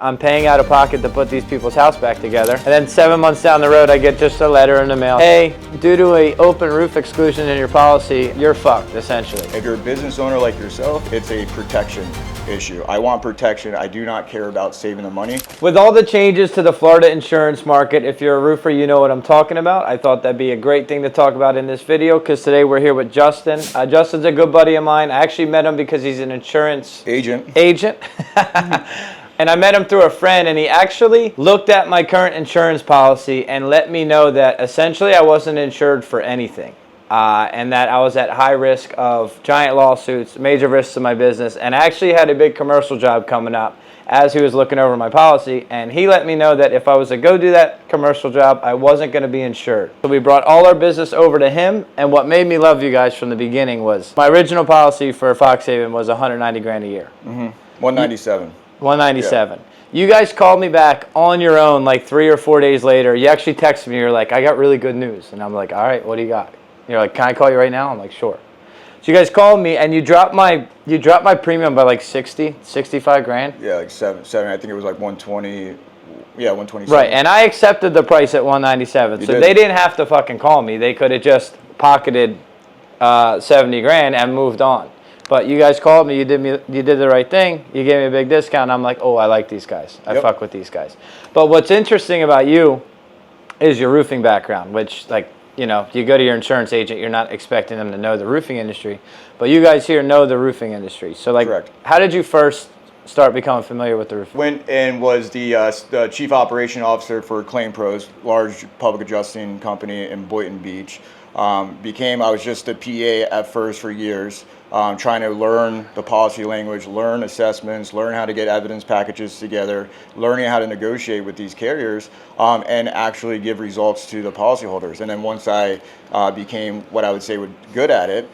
I'm paying out of pocket to put these people's house back together. And then 7 months down the road, I get just a letter in the mail. Hey, due to a open roof exclusion in your policy, you're fucked, essentially. If you're a business owner like yourself, it's a protection issue. I want protection. I do not care about saving the money. With all the changes to the Florida insurance market, if you're a roofer, you know what I'm talking about. I thought that'd be a great thing to talk about in this video because today we're here with Justin. Justin's a good buddy of mine. I actually met him because he's an insurance agent. And I met him through a friend, and he actually looked at my current insurance policy and let me know that essentially I wasn't insured for anything. And that I was at high risk of giant lawsuits, major risks to my business, and I actually had a big commercial job coming up as he was looking over my policy, and he let me know that if I was to go do that commercial job, I wasn't going to be insured. So we brought all our business over to him, and what made me love you guys from the beginning was my original policy for Fox Haven was 190 grand a year. 197. 197. Yeah. You guys called me back on your own like 3 or 4 days later. You actually texted me. You're like, I got really good news. And I'm like, all right, what do you got? You're like, can I call you right now? I'm like, sure. So you guys called me and you dropped my premium by like 65 grand. Yeah, like seven. I think it was like 120. Yeah, 127. Right, and I accepted the price at 197. So they didn't have to fucking call me. They could have just pocketed 70 grand and moved on. But you guys called me, you did the right thing, you gave me a big discount, I'm like, oh, I like these guys. I fuck with these guys. But what's interesting about you is your roofing background, which, like, you know, you go to your insurance agent, you're not expecting them to know the roofing industry, but you guys here know the roofing industry. So, like, correct. How did you first start becoming familiar with the roofing? Went and was the chief operation officer for Claim Pros, large public adjusting company in Boynton Beach. I was just a PA at first for years. Trying to learn the policy language, learn assessments, learn how to get evidence packages together, learning how to negotiate with these carriers, and actually give results to the policyholders. And then once I became what I would say good at it,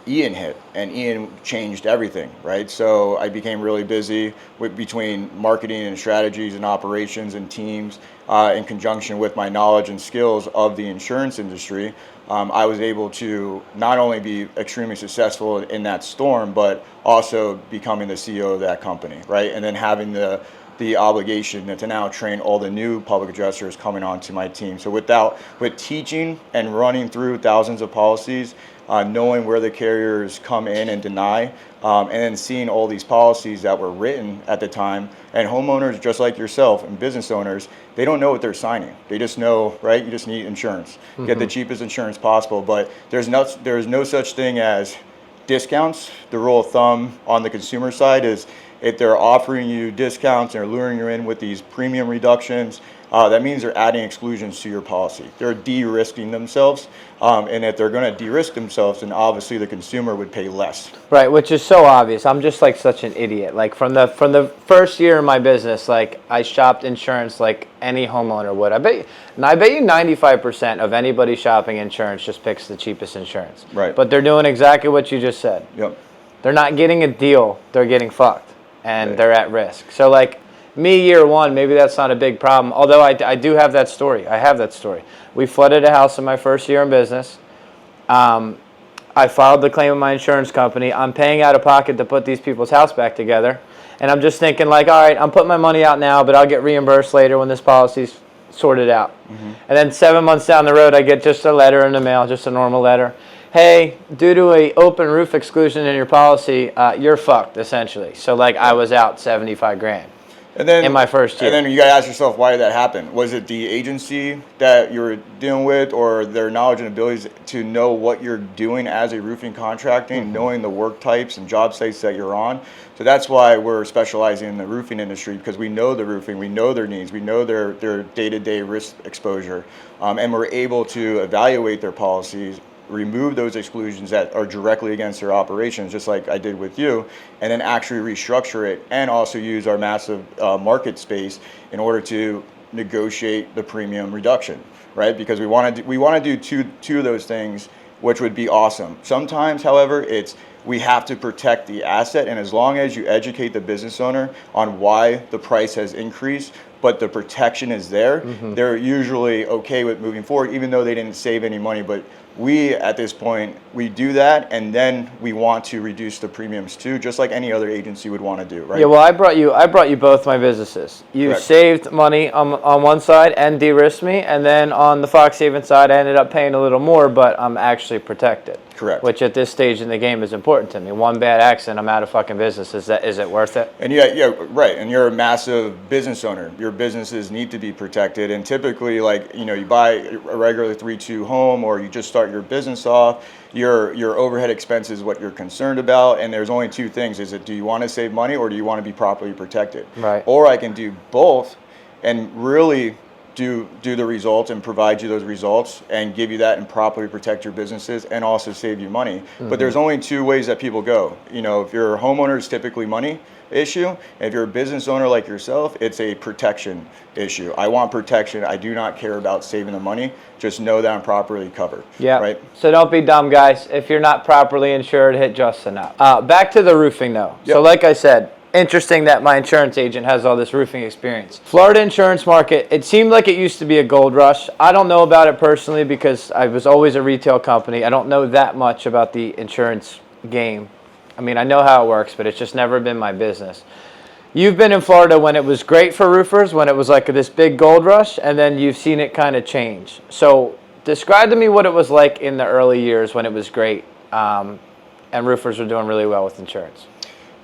Ian hit, and Ian changed everything, right? So I became really busy between marketing and strategies and operations and teams in conjunction with my knowledge and skills of the insurance industry. I was able to not only be extremely successful in that storm, but also becoming the CEO of that company, right? And then having the obligation to now train all the new public adjusters coming onto my team. So with teaching and running through thousands of policies, knowing where the carriers come in and deny, and then seeing all these policies that were written at the time, and homeowners just like yourself and business owners, they don't know what they're signing. They just know, right? You just need insurance. Get the cheapest insurance possible, but there's no such thing as discounts. The rule of thumb on the consumer side is if they're offering you discounts and are luring you in with these premium reductions, that means they're adding exclusions to your policy. They're de-risking themselves, and if they're going to de-risk themselves, then obviously the consumer would pay less. Right, which is so obvious. I'm just like such an idiot. Like from the first year of my business, like I shopped insurance like any homeowner would. I bet you 95% of anybody shopping insurance just picks the cheapest insurance. Right. But they're doing exactly what you just said. Yep. They're not getting a deal. They're getting fucked, and they're at risk. So like me, year one, maybe that's not a big problem. Although I do have that story. I have that story. We flooded a house in my first year in business. I filed the claim with my insurance company. I'm paying out of pocket to put these people's house back together. And I'm just thinking like, all right, I'm putting my money out now, but I'll get reimbursed later when this policy's sorted out. And then 7 months down the road, I get just a letter in the mail, just a normal letter. Hey, due to a open roof exclusion in your policy, you're fucked, essentially. So like I was out 75 grand. And then, in my first year. And then you got to ask yourself, why did that happen? Was it the agency that you were dealing with, or their knowledge and abilities to know what you're doing as a roofing contracting, knowing the work types and job sites that you're on? So that's why we're specializing in the roofing industry, because we know the roofing, we know their needs, we know their day-to-day risk exposure, and we're able to evaluate their policies, remove those exclusions that are directly against their operations, just like I did with you, and then actually restructure it and also use our massive market space in order to negotiate the premium reduction, right? Because we want to do two of those things, which would be awesome. Sometimes, however, it's we have to protect the asset. And as long as you educate the business owner on why the price has increased, but the protection is there, they're usually okay with moving forward, even though they didn't save any money. But we, at this point, we do that, and then we want to reduce the premiums too, just like any other agency would want to do, right? Yeah, well, I brought you both my businesses. You Correct. saved money on one side and de-risked me, and then on the Fox Haven side, I ended up paying a little more, but I'm actually protected. Correct. Which at this stage in the game is important to me. One bad accident, I'm out of fucking business. Is it worth it? And yeah, right. And you're a massive business owner. Your businesses need to be protected. And typically, like, you buy a regular 3-2 home, or you just start your business off, your overhead expense is what you're concerned about. And there's only two things. Is it, do you want to save money, or do you want to be properly protected? Right. Or I can do both and really do the results and provide you those results and give you that and properly protect your businesses and also save you money. But there's only two ways that people go. If you're a homeowner, it's typically money issue. And if you're a business owner like yourself, it's a protection issue. I want protection. I do not care about saving the money. Just know that I'm properly covered. Yeah. Right. So don't be dumb, guys. If you're not properly insured, hit Justin up. Back to the roofing, though. Yep. So like I said, interesting that my insurance agent has all this roofing experience. Florida insurance market, it seemed like it used to be a gold rush. I don't know about it personally because I was always a retail company. I don't know that much about the insurance game. I mean, I know how it works, but it's just never been my business. You've been in Florida when it was great for roofers, when it was like this big gold rush, and then you've seen it kind of change. So describe to me what it was like in the early years when it was great and roofers were doing really well with insurance.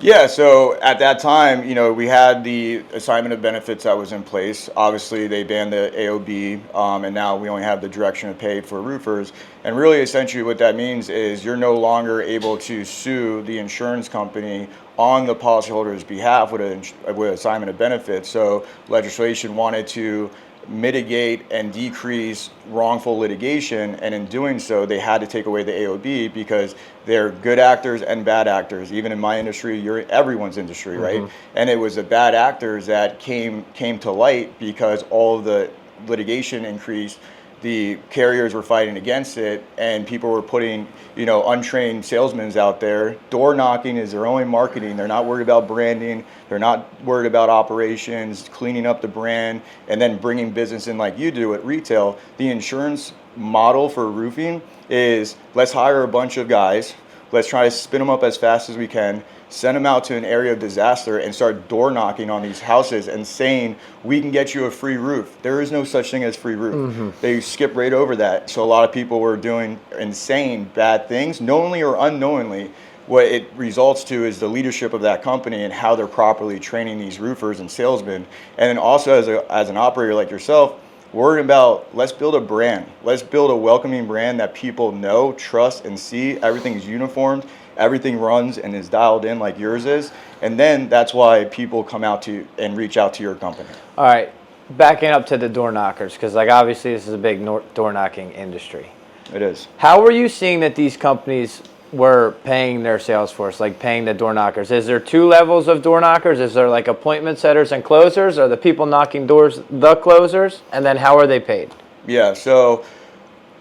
Yeah, so at that time, we had the assignment of benefits that was in place. Obviously, they banned the AOB, and now we only have the direction of pay for roofers. And really, essentially, what that means is you're no longer able to sue the insurance company on the policyholder's behalf with assignment of benefits. So legislation wanted to mitigate and decrease wrongful litigation, and in doing so they had to take away the AOB because they're good actors and bad actors. Even in my industry, you're everyone's industry, right? And it was the bad actors that came to light because all of the litigation increased. The carriers were fighting against it, and people were putting, untrained salesmen out there. Door knocking is their only marketing. They're not worried about branding. They're not worried about operations, cleaning up the brand, and then bringing business in like you do at retail. The insurance model for roofing is let's hire a bunch of guys. Let's try to spin them up as fast as we can, send them out to an area of disaster and start door knocking on these houses and saying, we can get you a free roof. There is no such thing as free roof. They skip right over that. So a lot of people were doing insane bad things, knowingly or unknowingly. What it results to is the leadership of that company and how they're properly training these roofers and salesmen. And then also as an operator like yourself, worrying about, let's build a brand. Let's build a welcoming brand that people know, trust, and see. Everything's uniformed. Everything runs and is dialed in like yours is. And then that's why people come out to and reach out to your company. All right, backing up to the door knockers, because obviously this is a big door knocking industry. It is. How were you seeing that these companies were paying their sales force, like paying the door knockers? Is there two levels of door knockers? Is there like appointment setters and closers? Are the people knocking doors the closers? And then how are they paid? Yeah, so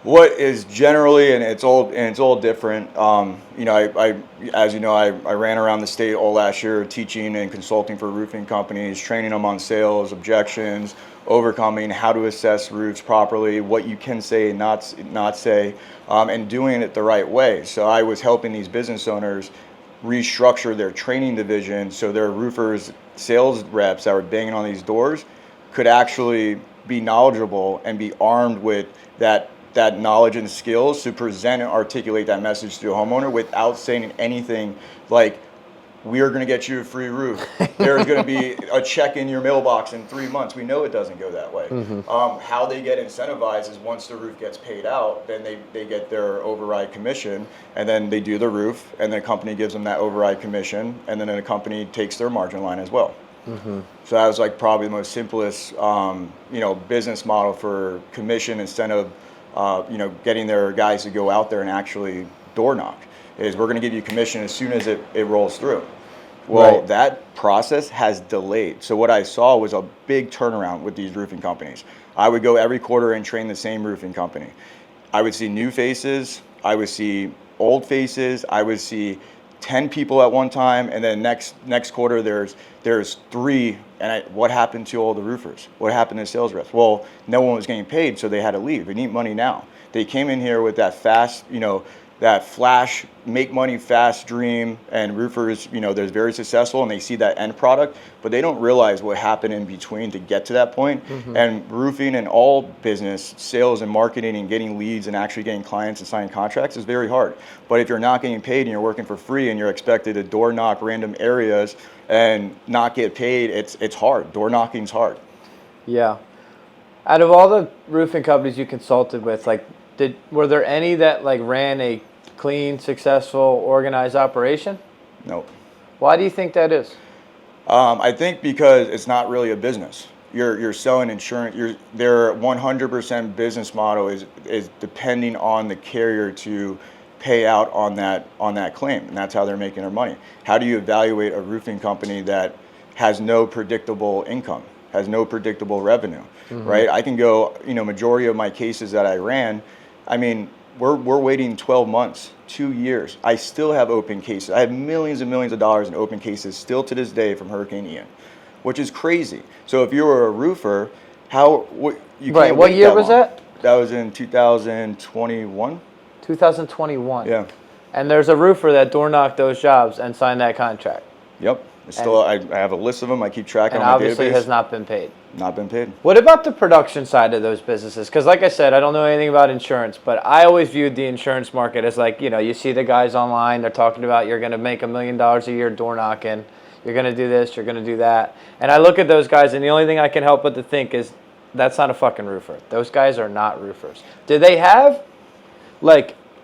what is generally, and it's all different. I as you know, I ran around the state all last year teaching and consulting for roofing companies, training them on sales, objections, overcoming how to assess roofs properly, what you can say and not say, and doing it the right way. So I was helping these business owners restructure their training division so their roofers, sales reps that were banging on these doors could actually be knowledgeable and be armed with that knowledge and skills to present and articulate that message to a homeowner without saying anything like, we are going to get you a free roof. There's going to be a check in your mailbox in 3 months. We know it doesn't go that way. How they get incentivized is once the roof gets paid out, then they get their override commission, and then they do the roof, and the company gives them that override commission, and then the company takes their margin line as well. So that was like probably the most simplest, business model for commission instead of, getting their guys to go out there and actually door knock. Is we're going to give you commission as soon as it rolls through. Well, Right. That process has delayed. So what I saw was a big turnaround with these roofing companies. I would go every quarter and train the same roofing company. I would see new faces. I would see old faces. I would see 10 people at one time, and then next quarter there's 3. And what happened to all the roofers? What happened to sales reps? Well, no one was getting paid, so they had to leave. They need money now. They came in here with that fast, that flash, make money fast dream, and roofers, they're very successful and they see that end product, but they don't realize what happened in between to get to that point. And roofing and all business, sales and marketing and getting leads and actually getting clients and signing contracts is very hard. But if you're not getting paid and you're working for free and you're expected to door knock random areas and not get paid, it's hard. Door knocking's hard. Yeah. Out of all the roofing companies you consulted with, were there any that ran a clean, successful, organized operation? No. Why do you think that is? I think because it's not really a business. You're selling insurance. Their 100% business model is depending on the carrier to pay out on that claim, and that's how they're making their money. How do you evaluate a roofing company that has no predictable income, has no predictable revenue, right? I can go, majority of my cases that I ran, we're waiting 12 months, 2 years. I still have open cases. I have millions and millions of dollars in open cases still to this day from Hurricane Ian, which is crazy. So if you were a roofer, you can't what wait year that was long. that? That was in 2021. 2021. Yeah. And there's a roofer that door knocked those jobs and signed that contract. Yep. I have a list of them. I keep track on And my obviously database. has not been paid. Not been paid. What about the production side of those businesses? Because like I said, I don't know anything about insurance, but I always viewed the insurance market as you see the guys online, they're talking about you're going to make $1 million a year door knocking, you're going to do this, you're going to do that. And I look at those guys, and the only thing I can help but to think is that's not a fucking roofer. Those guys are not roofers. Do they have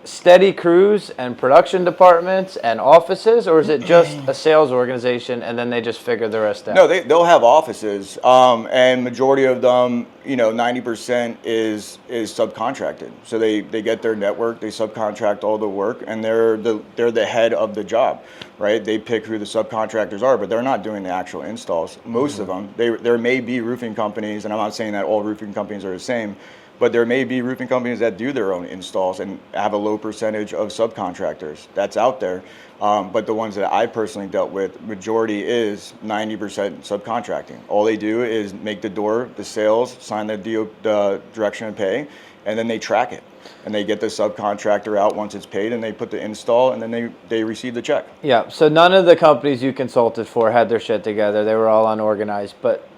steady crews and production departments and offices, or is it just a sales organization and then they just figure the rest out? No, they'll have offices, and majority of them, 90% is subcontracted. So they get their network, they subcontract all the work, and they're the head of the job, right? They pick who the subcontractors are, but they're not doing the actual installs. Most of them, there may be roofing companies, and I'm not saying that all roofing companies are the same, but there may be roofing companies that do their own installs and have a low percentage of subcontractors. That's out there. But the ones that I personally dealt with, majority is 90% subcontracting. All they do is make the door, the sales, sign the direction and pay, and then they track it. And they get the subcontractor out once it's paid, and they put the install, and then they receive the check. Yeah, so none of the companies you consulted for had their shit together. They were all unorganized. But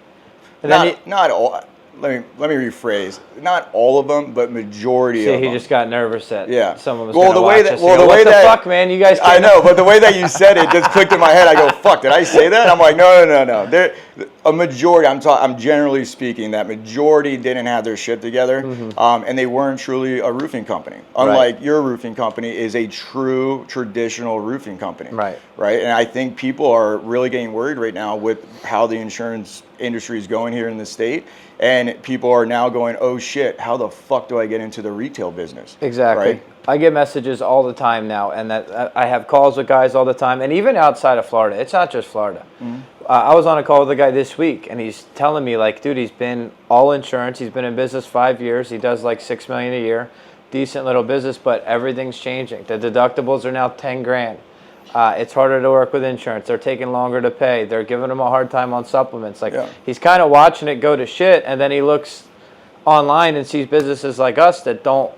not all. Let me rephrase. Not all of them, but majority of them. See, he just got nervous at some of us. Well, the way that fuck, man, you guys. I know, but the way that you said it just clicked in my head. I go, fuck, did I say that? I'm like, no. A majority. I'm generally speaking, that majority didn't have their shit together, and they weren't truly a roofing company. Unlike your roofing company is a true traditional roofing company. Right. And I think people are really getting worried right now with how the insurance industry is going here in the state. And people are now going, oh shit, how the fuck do I get into the retail business? Exactly. Right? I get messages all the time now, and that I have calls with guys all the time, and even outside of Florida. It's not just Florida. I was on a call with a guy this week, and he's telling me, dude, he's been all insurance. He's been in business 5 years. He does $6 million a year. Decent little business, but everything's changing. The deductibles are now 10 grand. It's harder to work with insurance. They're taking longer to pay. They're giving him a hard time on supplements. He's kind of watching it go to shit, and then he looks online and sees businesses like us that don't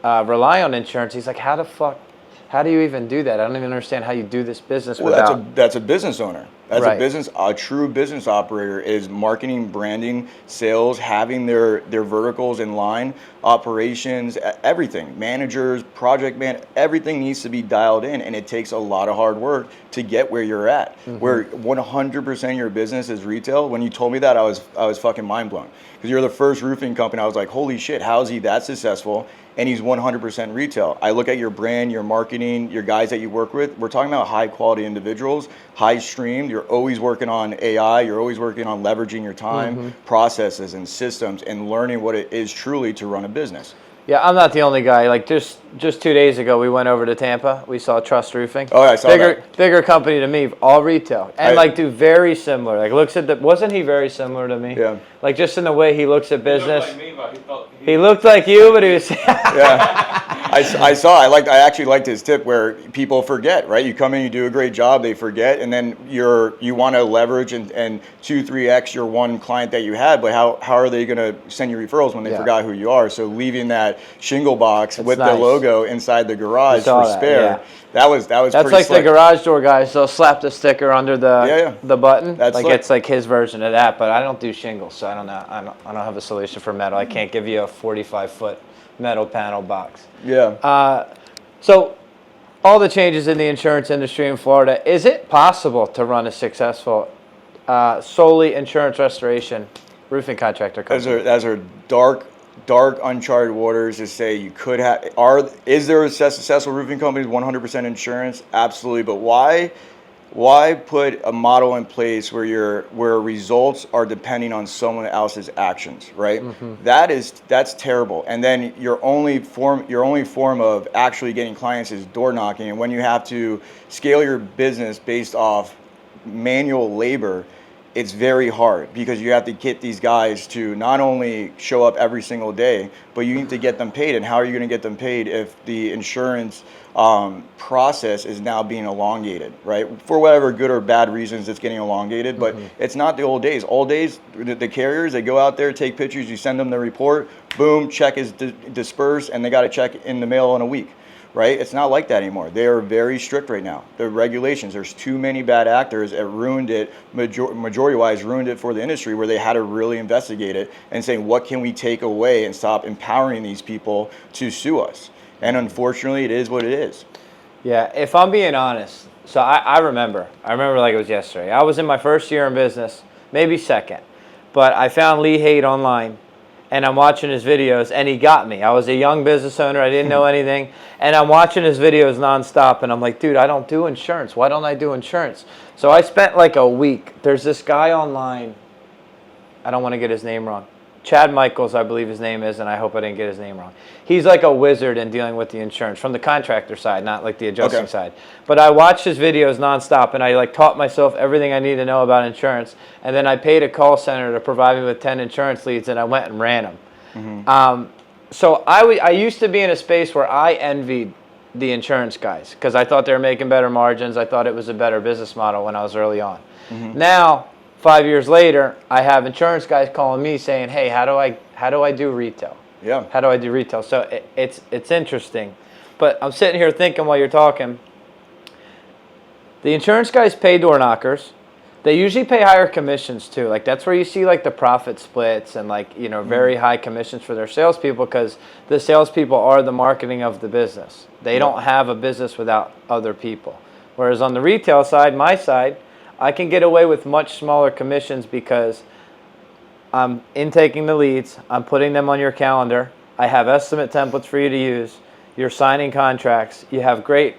rely on insurance. He's like, how do you even do that? I don't even understand how you do this business without. That's a business owner. That's right. A true business operator is marketing, branding, sales, having their verticals in line, operations, everything, managers, project man, everything needs to be dialed in, and it takes a lot of hard work to get where you're at. Where 100% of your business is retail. When you told me that, I was fucking mind blown, because you're the first roofing company. I was like, holy shit, how is he that successful? And he's 100% retail. I look at your brand, your marketing, your guys that you work with. We're talking about high quality individuals, high streamed. You're always working on AI. You're always working on leveraging your time, processes, and systems, and learning what it is truly to run a business. Yeah, I'm not the only guy. Just 2 days ago, we went over to Tampa. We saw Trust Roofing. Oh, yeah, I saw that. Bigger company to me, all retail, and do very similar. Looks at wasn't he very similar to me? Yeah. Just in the way he looks at business. He looked like me, but He looked like you, but he was. Yeah. I saw. I actually liked his tip where people forget. Right, you come in, you do a great job, they forget, and then you want to leverage and 2-3x your one client that you had. But how are they going to send you referrals when they forgot who you are? So leaving that shingle box with the logo inside the garage for spare. Yeah. That was That's pretty like slick. the garage door guys. They'll slap the sticker under the button. That's like slick. it's like his version of that. But I don't do shingles, so I don't know. I don't have a solution for metal. I can't give you a 45-foot metal panel box. Yeah. So all the changes in the insurance industry in Florida. Is it possible to run a successful solely insurance restoration roofing contractor company? Those are dark uncharted waters to say you could have. Is there a successful roofing company with 100% insurance? Absolutely, but why put a model in place where results are depending on someone else's actions, right? That's terrible. And then your only form of actually getting clients is door knocking. And when you have to scale your business based off manual labor, it's very hard because you have to get these guys to not only show up every single day, but you need to get them paid. And how are you going to get them paid if the insurance process is now being elongated, right? For whatever good or bad reasons, it's getting elongated, but it's not the old days. Old days, the carriers, they go out there, take pictures, you send them the report, boom, check is dispersed, and they got a check in the mail in a week. Right? It's not like that anymore. They are very strict right now. The regulations, there's too many bad actors that ruined it, majority-wise ruined it for the industry, where they had to really investigate it and say, what can we take away and stop empowering these people to sue us? And unfortunately, it is what it is. Yeah, if I'm being honest, so I remember like it was yesterday. I was in my first year in business, maybe second, but I found Lee Haight online. And I'm watching his videos, and he got me. I was a young business owner. I didn't know anything. And I'm watching his videos nonstop, and I'm like, dude, I don't do insurance. Why don't I do insurance? So I spent like a week. There's this guy online. I don't want to get his name wrong. Chad Michaels, I believe his name is, and I hope I didn't get his name wrong. He's like a wizard in dealing with the insurance from the contractor side, not like the adjusting side. But I watched his videos nonstop, and I like taught myself everything I need to know about insurance. And then I paid a call center to provide me with 10 insurance leads, and I went and ran them. So I used to be in a space where I envied the insurance guys because I thought they were making better margins. I thought it was a better business model when I was early on. Now, 5 years later, I have insurance guys calling me saying, "Hey, how do I do retail? Yeah. How do I do retail?" So it's interesting, but I'm sitting here thinking while you're talking. The insurance guys pay door knockers. They usually pay higher commissions too. Like that's where you see like the profit splits and like very high commissions for their salespeople because the salespeople are the marketing of the business. They don't have a business without other people. Whereas on the retail side, my side, I can get away with much smaller commissions because I'm intaking the leads, I'm putting them on your calendar, I have estimate templates for you to use, you're signing contracts, you have great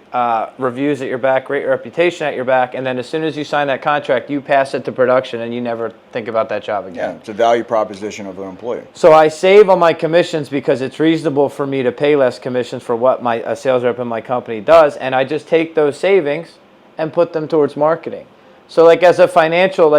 reviews at your back, great reputation at your back, and then as soon as you sign that contract, you pass it to production and you never think about that job again. Yeah, it's a value proposition of an employee. So I save on my commissions because it's reasonable for me to pay less commissions for what a sales rep in my company does, and I just take those savings and put them towards marketing. So like as a financial,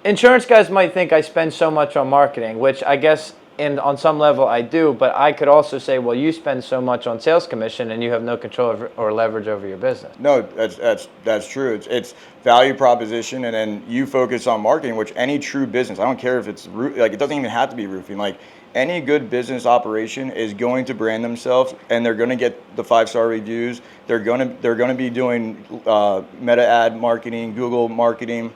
insurance guys might think I spend so much on marketing, which I guess on some level I do, but I could also say, well, you spend so much on sales commission and you have no control or leverage over your business. No, that's true. It's value proposition, and then you focus on marketing, which any true business, I don't care if it's it doesn't even have to be roofing. Like any good business operation is going to brand themselves, and they're going to get the 5-star reviews. They're going to be doing meta ad marketing, Google marketing.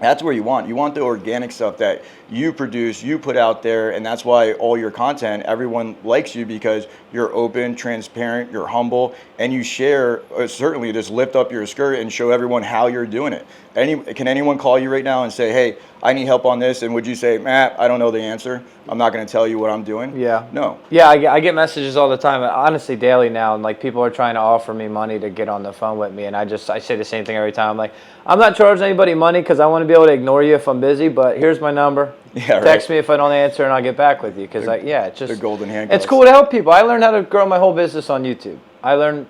That's where you want the organic stuff that you produce, you put out there, and that's why all your content, everyone likes you because you're open, transparent, you're humble, and you share, certainly just lift up your skirt and show everyone how you're doing it. Can anyone call you right now and say, hey, I need help on this, and would you say, Matt, I don't know the answer, I'm not going to tell you what I'm doing? Yeah. No. Yeah, I get messages all the time, honestly daily now, and like people are trying to offer me money to get on the phone with me, and I say the same thing every time. I'm like, I'm not charging anybody money because I want to be able to ignore you if I'm busy, but here's my number. Yeah, right. Text me if I don't answer, and I'll get back with you because it's just the golden handcuffs. It's cool to help people. I learned how to grow my whole business on YouTube. I learned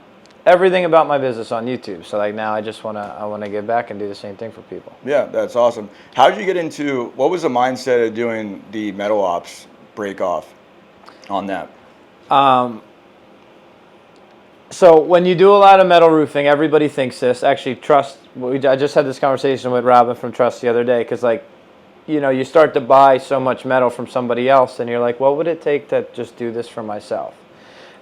everything about my business on YouTube. So like now I just want to give back and do the same thing for people. Yeah, that's awesome. How did you get into, what was the mindset of doing the Metal Ops break off on that? So when you do a lot of metal roofing, everybody thinks this. Actually, I just had this conversation with Robin from Trust the other day because, like, you start to buy so much metal from somebody else, and you're like, what would it take to just do this for myself?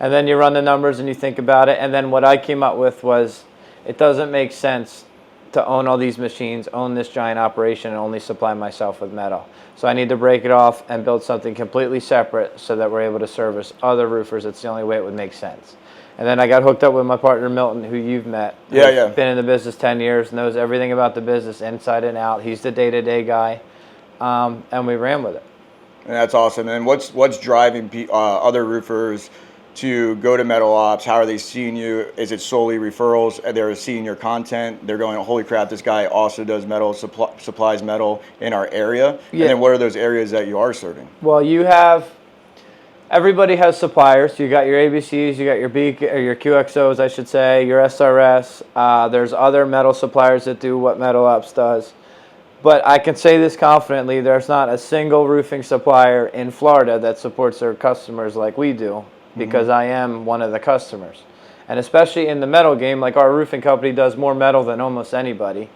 And then you run the numbers and you think about it. And then what I came up with was, it doesn't make sense to own all these machines, own this giant operation, and only supply myself with metal. So I need to break it off and build something completely separate so that we're able to service other roofers. It's the only way it would make sense. And then I got hooked up with my partner Milton, who you've met. Yeah. Been in the business 10 years, knows everything about the business inside and out. He's the day-to-day guy, and we ran with it. And that's awesome. And what's driving other roofers to go to Metal Ops? How are they seeing you? Is it solely referrals? They're seeing your content. They're going, holy crap, this guy also does metal, supplies metal in our area. Yeah. And then what are those areas that you are serving? Well, everybody has suppliers. You got your ABCs, you got your QXOs, I should say, your SRS. There's other metal suppliers that do what Metal Ops does. But I can say this confidently, there's not a single roofing supplier in Florida that supports their customers like we do, because I am one of the customers. And especially in the metal game, like, our roofing company does more metal than almost anybody.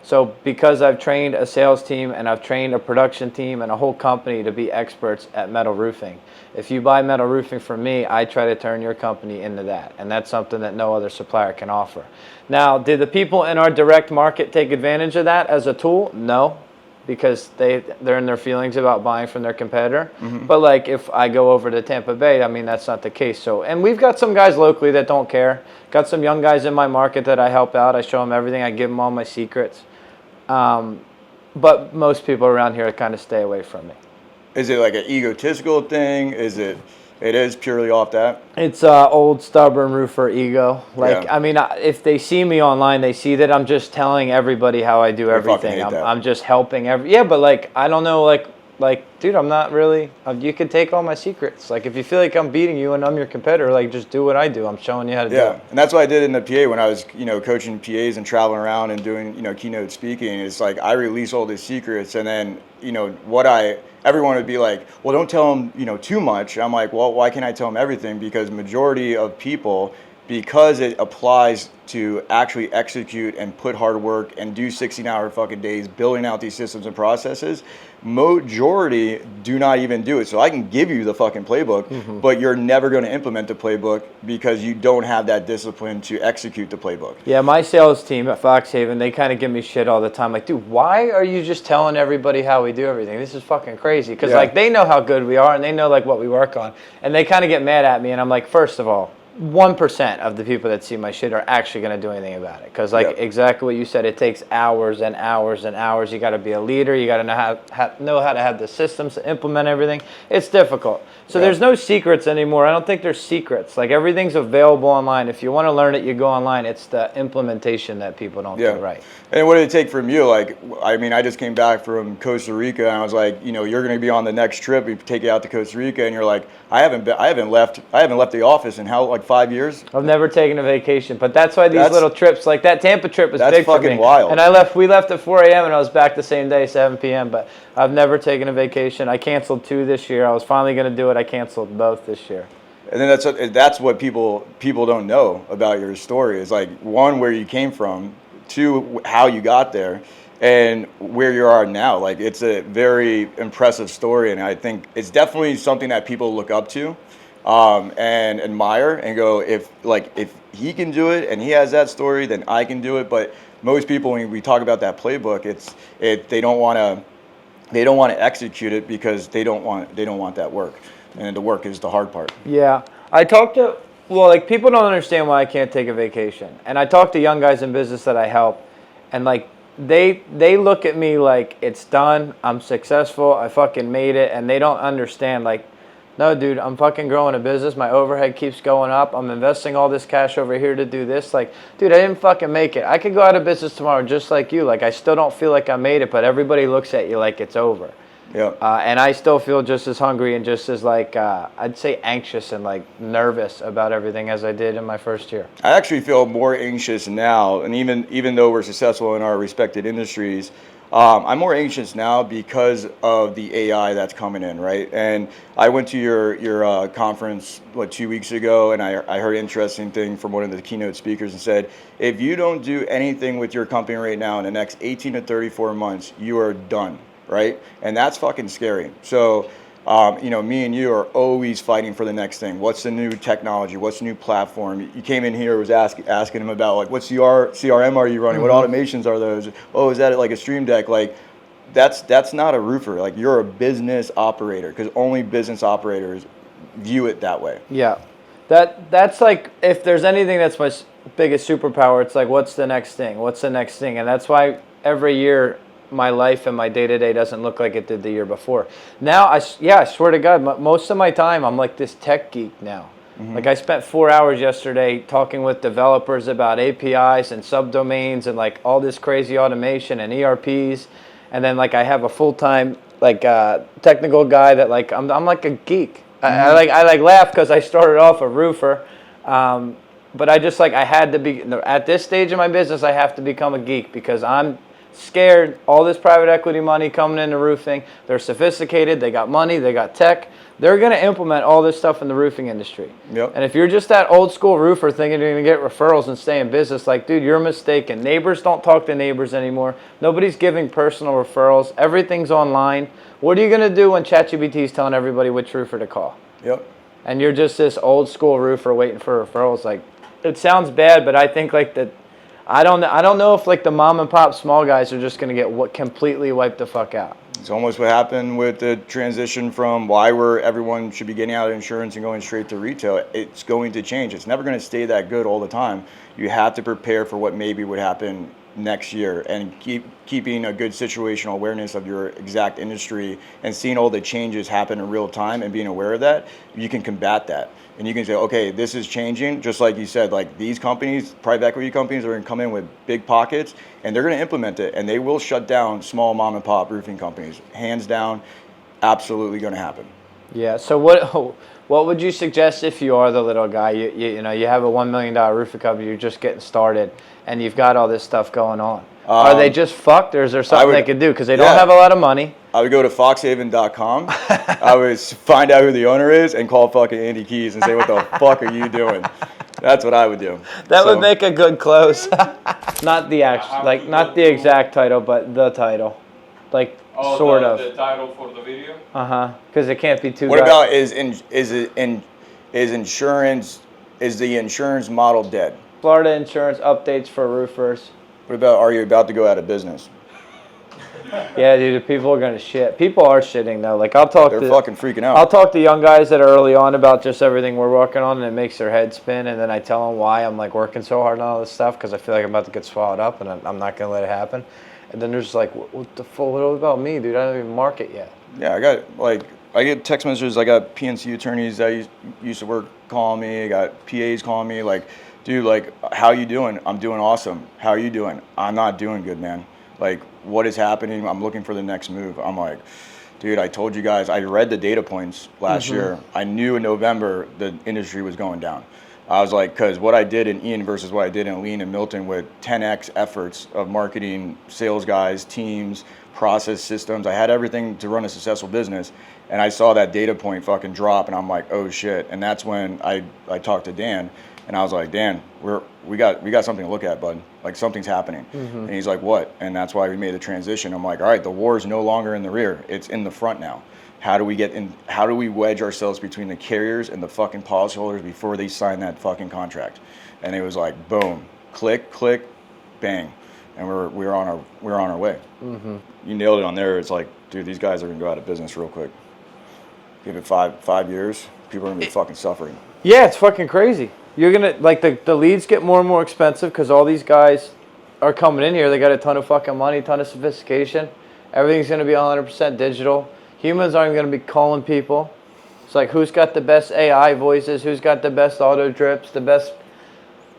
So because I've trained a sales team and I've trained a production team and a whole company to be experts at metal roofing, if you buy metal roofing from me, I try to turn your company into that. And that's something that no other supplier can offer. Now, did the people in our direct market take advantage of that as a tool? No, because they're in their feelings about buying from their competitor. But like, if I go over to Tampa Bay, I mean, that's not the case. So, and we've got some guys locally that don't care. Got some young guys in my market that I help out. I show them everything. I give them all my secrets. But most people around here kind of stay away from me. Is it like an egotistical thing? It is purely off that? It's old stubborn roofer ego. Like, Yeah. I mean, if they see me online, they see that I'm just telling everybody how I do everything. I'm just helping but like, I don't know, like, dude, I'm not really, you can take all my secrets. Like, if you feel like I'm beating you and I'm your competitor, like, just do what I do. I'm showing you how to do it. Yeah, and that's what I did in the PA when I was, coaching PAs and traveling around and doing, keynote speaking. It's like, I release all these secrets, and then, everyone would be like, well, don't tell them, too much. I'm like, well, why can't I tell them everything? Because majority of people, because it applies to actually execute and put hard work and do 16-hour fucking days building out these systems and processes, majority do not even do it. So I can give you the fucking playbook, but you're never going to implement the playbook because you don't have that discipline to execute the playbook. Yeah, my sales team at Foxhaven, they kind of give me shit all the time. Like, dude, why are you just telling everybody how we do everything? This is fucking crazy. Because, like, they know how good we are and they know, like, what we work on. And they kind of get mad at me. And I'm like, first of all, 1% of the people that see my shit are actually going to do anything about it. Because, like, exactly what you said, it takes hours and hours and hours. You got to be a leader. You got to know how to have the systems to implement everything. It's difficult. So there's no secrets anymore. I don't think there's secrets. Like, everything's available online. If you want to learn it, you go online. It's the implementation that people don't do right. And what did it take from you? Like, I mean, I just came back from Costa Rica, and I was like, you're going to be on the next trip. We take you out to Costa Rica, and you're like, I haven't left the office in how, like, 5 years? I've never taken a vacation, but that's why these little trips, like that Tampa trip, was big for me. That's fucking wild. And we left at 4 a.m. and I was back the same day, 7 p.m. But I've never taken a vacation. I canceled 2 this year. I was finally going to do it. I canceled both this year. And then that's what people don't know about your story. Is like, one, where you came from, 2, how you got there, and where you are now. Like, it's a very impressive story, and I think it's definitely something that people look up to. And admire and go, if he can do it and he has that story, then I can do it. But most people, when we talk about that playbook, they don't want to execute it because they don't want that work, and the work is the hard part. Yeah, people don't understand why I can't take a vacation, and I talk to young guys in business that I help, and like, they look at me like it's done, I'm successful, I fucking made it, and they don't understand, like, no, dude, I'm fucking growing a business. My overhead keeps going up. I'm investing all this cash over here to do this. Like, dude, I didn't fucking make it. I could go out of business tomorrow just like you. Like, I still don't feel like I made it, but everybody looks at you like it's over. Yeah. And I still feel just as hungry and just as, like, I'd say anxious and, like, nervous about everything as I did in my first year. I actually feel more anxious now, and even though we're successful in our respected industries, I'm more anxious now because of the AI that's coming in, right? And I went to your conference 2 weeks ago, and I heard an interesting thing from one of the keynote speakers and said, if you don't do anything with your company right now in the next 18 to 34 months, you are done, right? And that's fucking scary. So me and you are always fighting for the next thing. What's the new technology? What's the new platform? You came in here, was asking him about like, what CRM are you running? What automations are those? Oh, is that like a Stream Deck? Like, that's not a roofer. Like, you're a business operator, because only business operators view it that way. Yeah, that's like, if there's anything that's my biggest superpower, it's like, what's the next thing? What's the next thing? And that's why every year my life and my day-to-day doesn't look like it did the year before. Now, I swear to God, most of my time I'm like this tech geek now. Like, I spent 4 hours yesterday talking with developers about APIs and subdomains and like all this crazy automation and ERPs. And then like I have a full-time like technical guy that like I'm like a geek. I laugh because I started off a roofer. But I just like, I had to be, at this stage of my business, I have to become a geek, because I'm scared. All this private equity money coming into roofing, they're sophisticated, they got money, they got tech. They're going to implement all this stuff in the roofing industry. Yep. And if you're just that old school roofer thinking you're going to get referrals and stay in business, like, dude, you're mistaken. Neighbors don't talk to neighbors anymore. Nobody's giving personal referrals. Everything's online. What are you going to do when ChatGPT is telling everybody which roofer to call? Yep. And you're just this old school roofer waiting for referrals. Like, it sounds bad, but I think like that. I don't know if like the mom and pop small guys are just going to get completely wiped the fuck out. It's almost what happened with the transition from where everyone should be getting out of insurance and going straight to retail. It's going to change. It's never going to stay that good all the time. You have to prepare for what maybe would happen next year, and keeping a good situational awareness of your exact industry and seeing all the changes happen in real time and being aware of that. You can combat that. And you can say, okay, this is changing. Just like you said, like, these companies, private equity companies, are going to come in with big pockets, and they're going to implement it, and they will shut down small mom and pop roofing companies. Hands down, absolutely going to happen. Yeah. So what would you suggest if you are the little guy? You know, you have a $1 million roofing company, you're just getting started, and you've got all this stuff going on. Are they just fucked, or is there something they could do? Because they don't have a lot of money. I would go to foxhaven.com. I would find out who the owner is and call fucking Andy Keys and say, what the fuck are you doing? That's what I would do. That would make a good close. Not the not the exact title, but the title. Like, sort of. The title for the video? Because it can't be too. What about is the insurance model dead? Florida insurance updates for roofers. What about, are you about to go out of business? Yeah, dude, people are gonna shit. People are shitting though. Like, They're fucking freaking out. I'll talk to young guys that are early on about just everything we're working on, and it makes their head spin. And then I tell them why I'm like working so hard on all this stuff, because I feel like I'm about to get swallowed up, and I'm not gonna let it happen. And then they're just like, what the fuck? What about me, dude? I don't even market yet. Yeah, I get text messages. I got PNC attorneys that used to work calling me. I got PAs calling me like, dude, like, how you doing? I'm doing awesome. How are you doing? I'm not doing good, man. Like, what is happening? I'm looking for the next move. I'm like, dude, I told you guys, I read the data points last year. I knew in November the industry was going down. I was like, because what I did in Ian versus what I did in Lean and Milton with 10x efforts of marketing, sales guys, teams, process systems, I had everything to run a successful business. And I saw that data point fucking drop, and I'm like, oh shit. And that's when I talked to Dan. And I was like, Dan, we got something to look at, bud. Like, something's happening. And he's like, what? And that's why we made the transition. I'm like, all right, the war is no longer in the rear. It's in the front now. How do we wedge ourselves between the carriers and the fucking policyholders before they sign that fucking contract? And it was like, boom, click, click, bang. And we're on our way. You nailed it on there. It's like, dude, these guys are gonna go out of business real quick. Give it five years, people are gonna be fucking suffering. Yeah, it's fucking crazy. You're gonna, like, the leads get more and more expensive because all these guys are coming in here. They got a ton of fucking money, ton of sophistication. Everything's gonna be 100% digital. Humans aren't gonna be calling people. It's like, who's got the best AI voices? Who's got the best auto drips? The best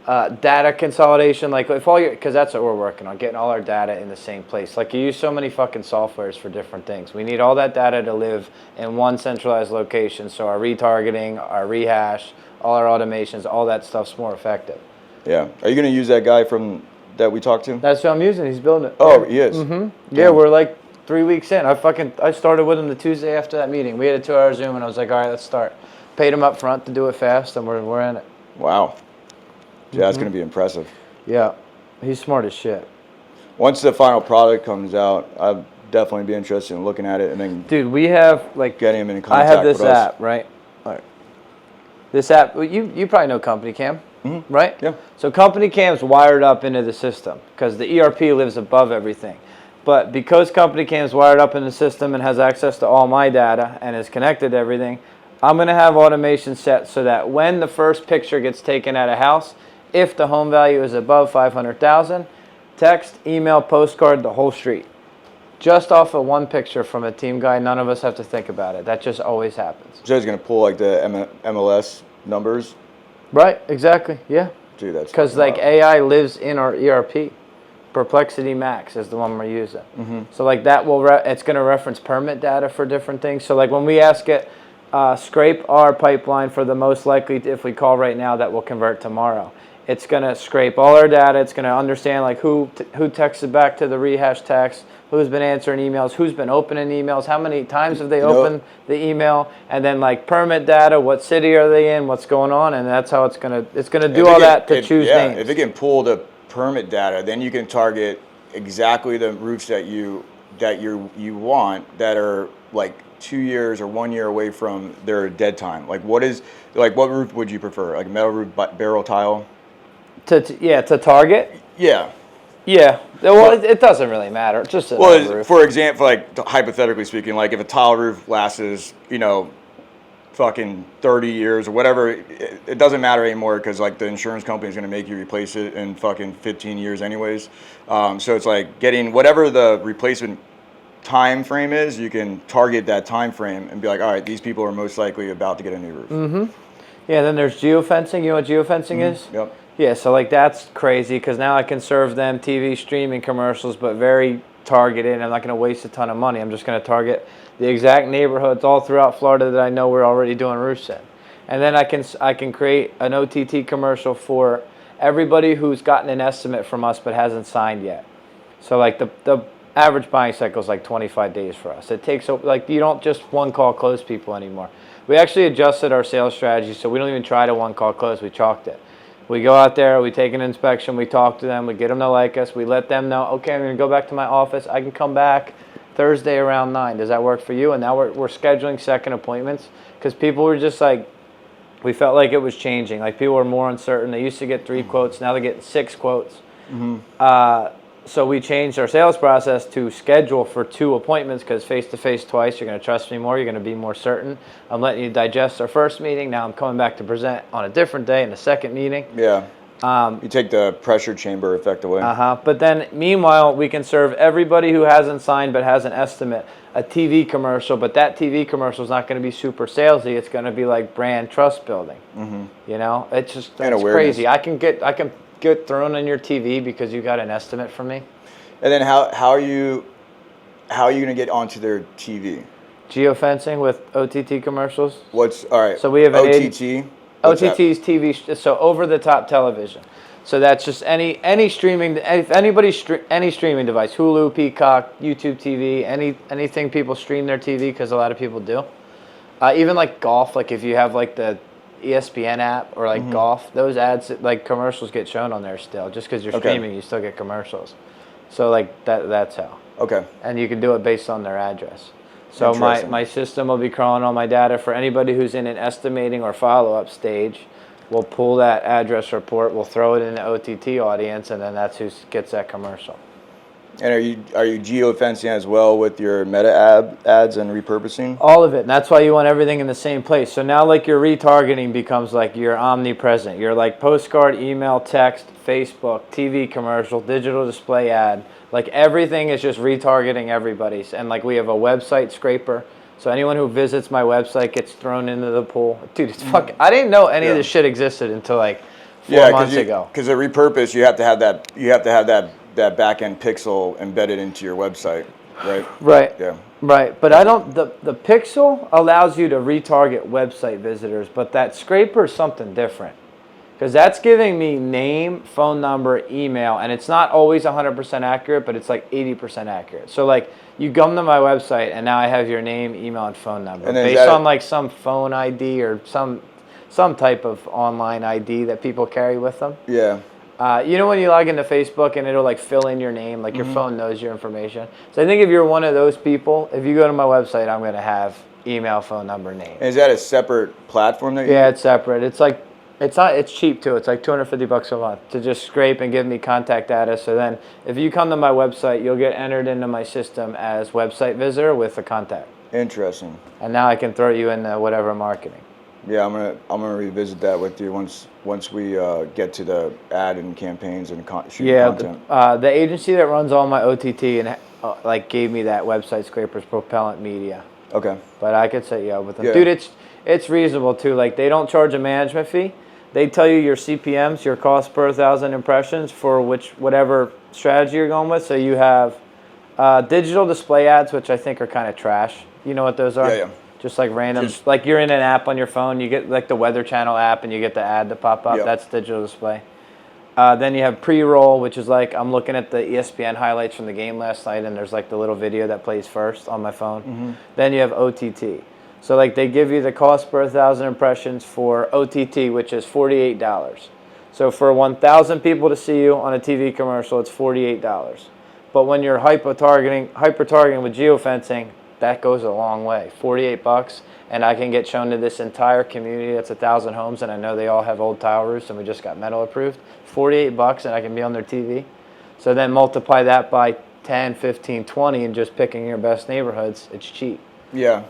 data consolidation? Like, if all your, because that's what we're working on, getting all our data in the same place. Like, you use so many fucking softwares for different things. We need all that data to live in one centralized location. So our retargeting, our rehash, all our automations, all that stuff's more effective. Yeah. Are you going to use that guy from that we talked to? That's what I'm using. He's building it. Oh, he is. Yeah, we're like 3 weeks in. I started with him the Tuesday after that meeting. We had a 2-hour Zoom, and I was like, all right, let's start. Paid him up front to do it fast, and we're in it. Wow. Yeah, that's going to be impressive. Yeah, he's smart as shit. Once the final product comes out, I'd definitely be interested in looking at it and then Dude, we have like getting him in I contact have this with us. app, right? This app, well, you probably know Company Cam, right? Yeah. So Company Cam's wired up into the system because the ERP lives above everything. But because Company Cam's wired up in the system and has access to all my data and is connected to everything, I'm going to have automation set so that when the first picture gets taken at a house, if the home value is above 500,000, text, email, postcard, the whole street. Just off of one picture from a team guy, none of us have to think about it. That just always happens. So he's going to pull like the MLS numbers. Right, exactly, yeah. Dude, that's Because like AI lives in our ERP. Perplexity Max is the one we're using. So like that will, it's going to reference permit data for different things. So like when we ask it, scrape our pipeline for the most likely, if we call right now, that will convert tomorrow. It's going to scrape all our data. It's going to understand like who texted back to the rehash text, who's been answering emails, who's been opening emails, how many times have they opened the email, and then like permit data, what city are they in, what's going on, and that's how it's going to do all that to choose names. If it can pull the permit data, then you can target exactly the roofs that you want that are like 2 years or 1 year away from their dead time. Like what roof would you prefer? Like metal roof, barrel tile? To target? Yeah. Yeah. Well, it doesn't really matter. It's just a roof. For example, like hypothetically speaking, like if a tile roof lasts, fucking 30 years or whatever, it doesn't matter anymore because like the insurance company is going to make you replace it in fucking 15 years anyways. So it's like getting whatever the replacement time frame is, you can target that time frame and be like, all right, these people are most likely about to get a new roof. Yeah, then there's geofencing. You know what geofencing is? Yep. Yeah, so like that's crazy because now I can serve them TV streaming commercials, but very targeted. I'm not going to waste a ton of money. I'm just going to target the exact neighborhoods all throughout Florida that I know we're already doing roofs in. And then I can create an OTT commercial for everybody who's gotten an estimate from us but hasn't signed yet. So like the average buying cycle is like 25 days for us. It takes, like, you don't just one call close people anymore. We actually adjusted our sales strategy, so we don't even try to one call close. We chalked it. We go out there, we take an inspection, we talk to them, we get them to like us, we let them know, okay, I'm going to go back to my office. I can come back Thursday around 9. Does that work for you? And now we're scheduling second appointments because people were just like, we felt like it was changing. Like people were more uncertain. They used to get 3 quotes. Now they're getting 6 quotes. So we changed our sales process to schedule for 2 appointments because face-to-face twice, you're going to trust me more, you're going to be more certain. I'm letting you digest our first meeting. Now I'm coming back to present on a different day in the second meeting. Yeah. You take the pressure chamber effect away. But then meanwhile, we can serve everybody who hasn't signed but has an estimate a TV commercial, but that TV commercial is not going to be super salesy. It's going to be like brand trust building. It's just it's crazy. I can get thrown on your TV because you got an estimate from me. And then how are you going to get onto their TV? Geofencing with OTT commercials. All right? So we have an OTT. OTT's TV, so over the top television. So that's just any streaming, if anybody's any streaming device, Hulu, Peacock, YouTube TV, anything people stream their TV because a lot of people do. Even like golf, like if you have like the ESPN app or like golf, those ads, like commercials get shown on there still. Just because you're streaming, you still get commercials. So like that's how. Okay. And you can do it based on their address. So my system will be crawling all my data for anybody who's in an estimating or follow-up stage. We'll pull that address report, we'll throw it in the OTT audience, and then that's who gets that commercial. And are you geofencing as well with your meta ads and repurposing? All of it. And that's why you want everything in the same place. So now like your retargeting becomes like you're omnipresent. You're like postcard, email, text, Facebook, TV commercial, digital display ad. Like everything is just retargeting everybody's. And like we have a website scraper. So anyone who visits my website gets thrown into the pool. Dude, it's fucking, I didn't know any of this shit existed until like 4 months ago. Because the repurpose, you have to have that back end pixel embedded into your website, right? Right. Yeah. Right. But the pixel allows you to retarget website visitors, but that scraper is something different. Because that's giving me name, phone number, email, and it's not always 100% accurate, but it's like 80% accurate. So like you come to my website and now I have your name, email, and phone number And then based on like some phone ID or some type of online ID that people carry with them. Yeah. You know when you log into Facebook and it'll like fill in your name, like your phone knows your information. So I think if you're one of those people, if you go to my website, I'm gonna have email, phone number, name. Is that a separate platform that you? Yeah, it's separate. It's like it's cheap too. It's like $250 a month to just scrape and give me contact data. So then if you come to my website, you'll get entered into my system as website visitor with a contact. Interesting. And now I can throw you into whatever marketing. Yeah, I'm gonna revisit that with you once we get to the ad and campaigns and shooting content. The agency that runs all my OTT and like gave me that website scrapers, Propellant Media. Okay. But I could set you up with them. Yeah. Dude, it's reasonable too. Like they don't charge a management fee. They tell you your CPMs, your cost per 1,000 impressions for whatever strategy you're going with. So you have digital display ads, which I think are kind of trash. You know what those are? Yeah. Just like random, like you're in an app on your phone, you get like the Weather Channel app and you get the ad to pop up. Yep. That's digital display. Then you have pre-roll, which is like I'm looking at the ESPN highlights from the game last night and there's like the little video that plays first on my phone. Mm-hmm. Then you have OTT. So like they give you the cost per 1,000 impressions for OTT, which is $48. So for 1,000 people to see you on a TV commercial, it's $48. But when you're hyper-targeting with geofencing, that goes a long way. $48, and I can get shown to this entire community that's 1,000 homes, and I know they all have old tile roofs, and we just got metal approved. $48, and I can be on their TV. So then multiply that by 10, 15, 20, and just picking your best neighborhoods. It's cheap. Yeah.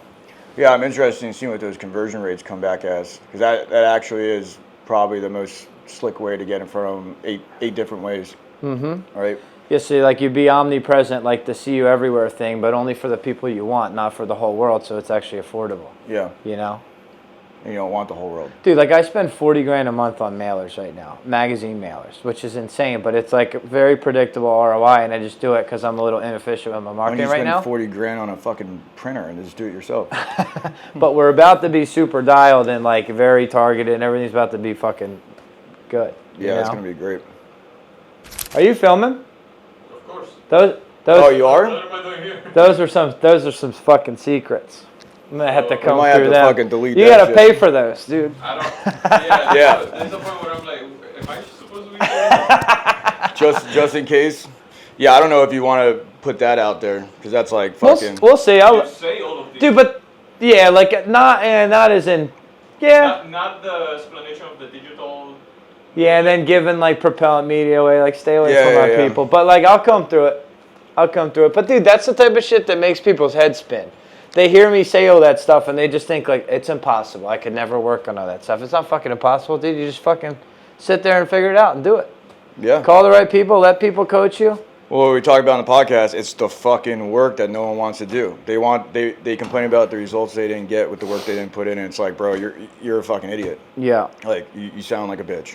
Yeah, I'm interested in seeing what those conversion rates come back as, because that actually is probably the most slick way to get in front of them, eight different ways. Mm-hmm. Right. Yeah, so like you'd be omnipresent, like the see you everywhere thing, but only for the people you want, not for the whole world. So it's actually affordable. Yeah. You know. And you don't want the whole world. Dude, like I spend $40,000 a month on mailers right now, magazine mailers, which is insane, but it's like very predictable ROI, and I just do it because I'm a little inefficient with my marketing right now. Spend $40,000 on a fucking printer and just do it yourself. But we're about to be super dialed and like very targeted, and everything's about to be fucking good. Yeah, it's gonna be great. Are you filming? Of course. Those. Oh, you are? What am I doing here? Those are some fucking secrets. I'm gonna have to come might have through to them. fucking delete You that gotta shit. pay for those, dude. I don't. Yeah. There's a point where I'm like, am I supposed to be doing this? just in case. Yeah, I don't know if you want to put that out there because that's like fucking. We'll see. You say all of these. Dude, but yeah, like not as in, yeah. Not the explanation of the digital. Yeah, and then giving like Propellant Media away, like stay away Yeah, from our yeah. people. But like I'll come through it. But dude, that's the type of shit that makes people's heads spin. They hear me say all that stuff and they just think like it's impossible. I could never work on all that stuff. It's not fucking impossible, dude. You just fucking sit there and figure it out and do it. Yeah. Call the right people, let people coach you. Well, what we talk about on the podcast, it's the fucking work that no one wants to do. They complain about the results they didn't get with the work they didn't put in, and it's like, bro, you're a fucking idiot. Yeah. Like you sound like a bitch.